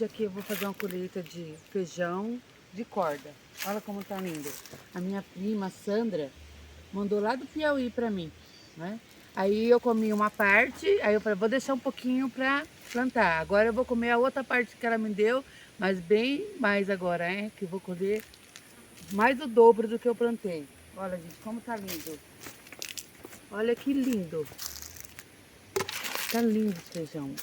Hoje aqui eu vou fazer uma colheita de feijão de corda. Olha como tá lindo. A minha prima Sandra mandou lá do Piauí pra mim, né? Aí eu comi uma parte, aí eu falei, vou deixar um pouquinho pra plantar. Agora eu vou comer a outra parte que ela me deu, mas bem mais agora, que eu vou colher mais do dobro do que eu plantei. Olha, gente, como tá lindo. Olha que lindo. Tá lindo esse feijão.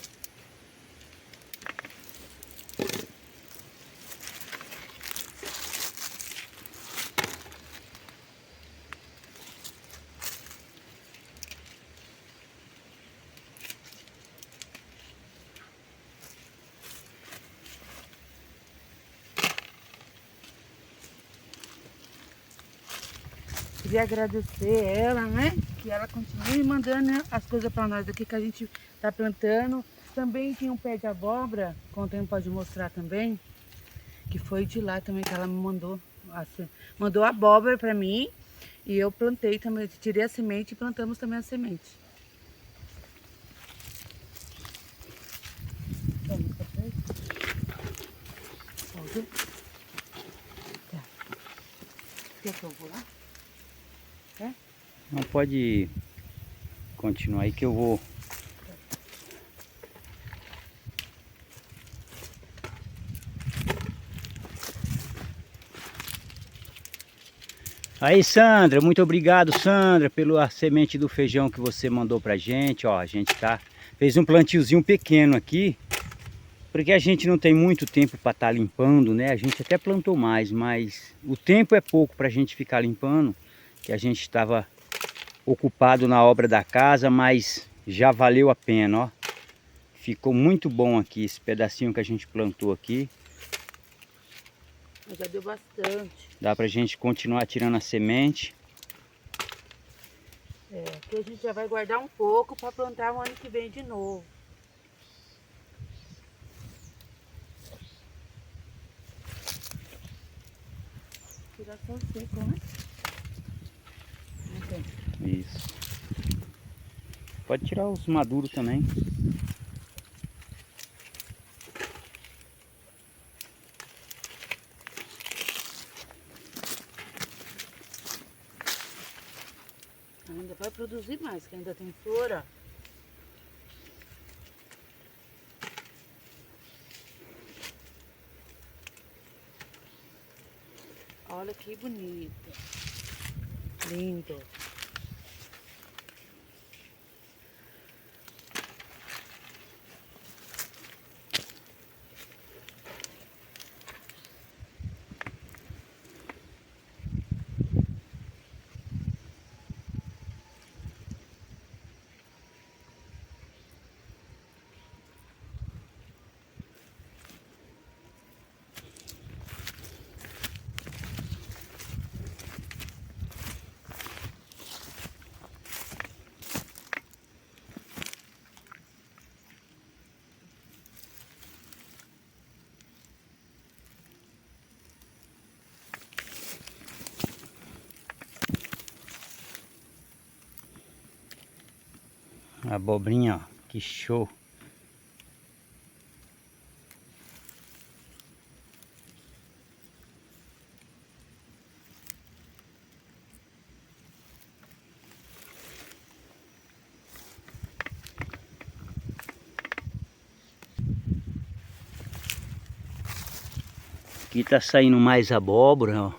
Queria agradecer ela, né? Que ela continue mandando as coisas para nós aqui que a gente tá plantando. Também tinha um pé de abóbora, que o tempo pode mostrar também, que foi de lá também que ela me mandou. Mandou abóbora para mim e eu plantei também, tirei a semente e plantamos também a semente. Tá. Quer que eu vou lá? É? Não pode continuar aí que eu vou. Aí, Sandra, muito obrigado, Sandra, pela semente do feijão que você mandou pra gente. Ó, a gente fez um plantiozinho pequeno aqui, porque a gente não tem muito tempo para estar limpando, né? A gente até plantou mais, mas o tempo é pouco para a gente ficar limpando, que a gente estava ocupado na obra da casa, mas já valeu a pena, ó. Ficou muito bom aqui esse pedacinho que a gente plantou aqui. Já deu bastante. Dá pra gente continuar tirando a semente. Aqui a gente já vai guardar um pouco para plantar o ano que vem de novo. Tirar só o seco, né? Isso. Pode tirar os maduros também. Ainda vai produzir mais, que ainda tem flor, ó. Olha que bonito. Lindo. A abobrinha, ó, que show. Aqui tá saindo mais abóbora, ó.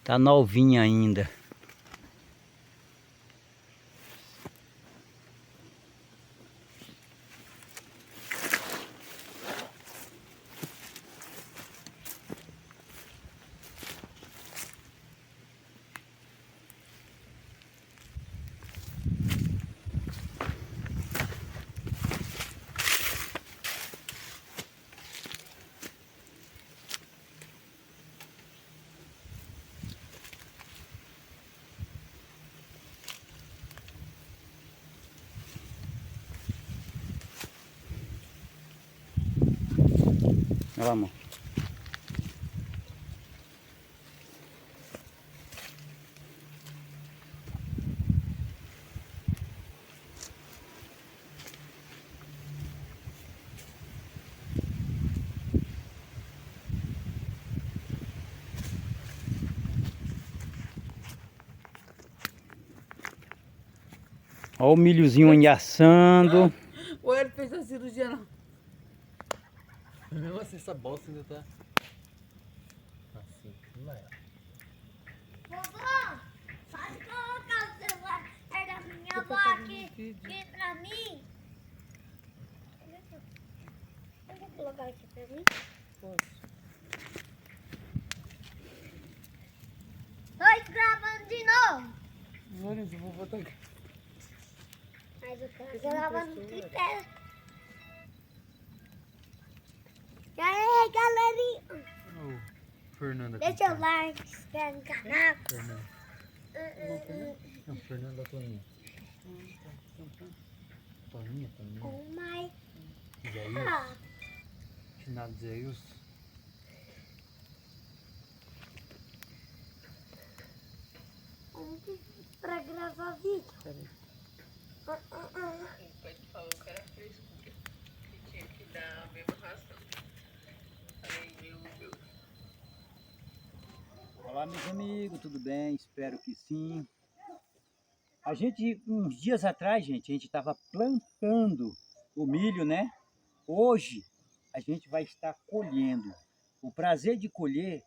Tá novinha ainda. Olha lá, amor. Ó o milhozinho aí assando. Ou ele fez a cirurgia não? Mesmo assim, essa bosta ainda tá assim, não é. Vovó, pode colocar o celular perto da minha avó aqui pra mim? Pode colocar aqui pra mim? Posso. Tô gravando de novo. Lourenço, vou botar aqui. Mas eu tô gravando no tripé. E aí, galerinha? Ô, Fernanda. Deixa o like, se inscreve no canal. Fernanda. Não, Fernanda Toninha. Toninha. Oh my Zeus. God. Finado Zeus. Pra gravar vídeo. Peraí. Ele falou que era frescura, que tinha que dar a mesma ração. Falei, meu Deus. Olá, meus amigos, tudo bem? Espero que sim. A gente, uns dias atrás, gente, a gente estava plantando o milho, né? Hoje, a gente vai estar colhendo. O prazer de colher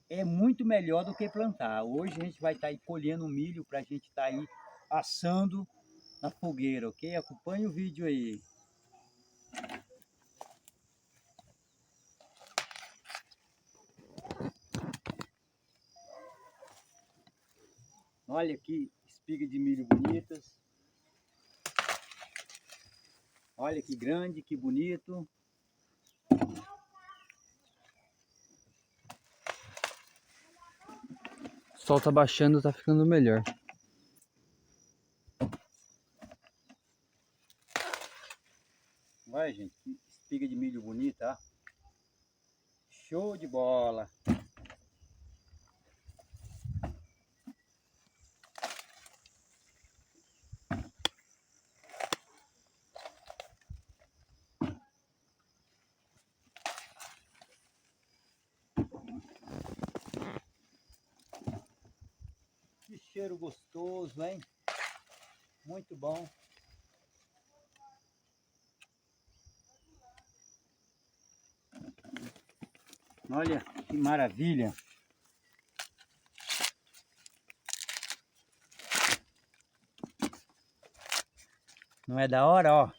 é muito melhor do que plantar. Hoje a gente vai estar aí colhendo o milho para a gente estar aí assando na fogueira, ok? Acompanhe o vídeo aí. Olha que espiga de milho bonitas. Olha que grande, que bonito. O sol tá baixando, tá ficando melhor. Olha, gente, que espiga de milho bonita, ó. Show de bola. Que cheiro gostoso, hein? Muito bom. Olha que maravilha. Não é da hora, ó?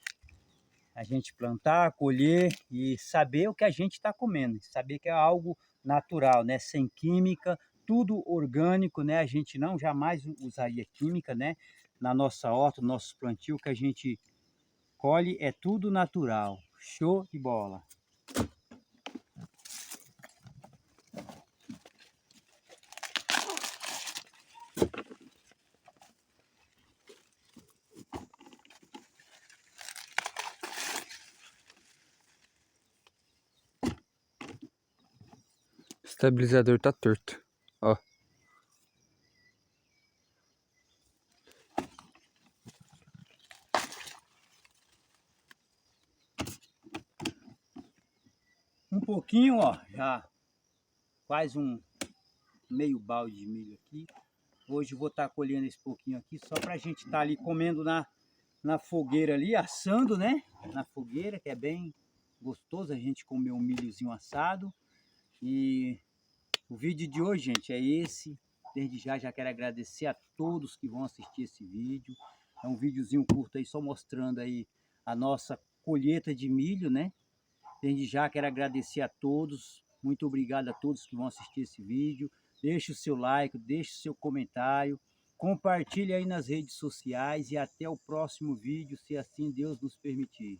A gente plantar, colher e saber o que a gente está comendo. Saber que é algo natural, né? Sem química, tudo orgânico, né? A gente não jamais usaria química, né? Na nossa horta, no nosso plantio, que a gente colhe é tudo natural. Show de bola. O estabilizador tá torto. Ó. Um pouquinho, ó, já faz um meio balde de milho aqui. Hoje eu vou estar colhendo esse pouquinho aqui só pra gente estar ali comendo na fogueira ali, assando, né? Na fogueira, que é bem gostoso a gente comer um milhozinho assado. E o vídeo de hoje, gente, é esse. Desde já quero agradecer a todos que vão assistir esse vídeo. É um videozinho curto aí, só mostrando aí a nossa colheita de milho, né? Desde já quero agradecer a todos. Muito obrigado a todos que vão assistir esse vídeo. Deixe o seu like, deixe o seu comentário. Compartilhe aí nas redes sociais e até o próximo vídeo, se assim Deus nos permitir.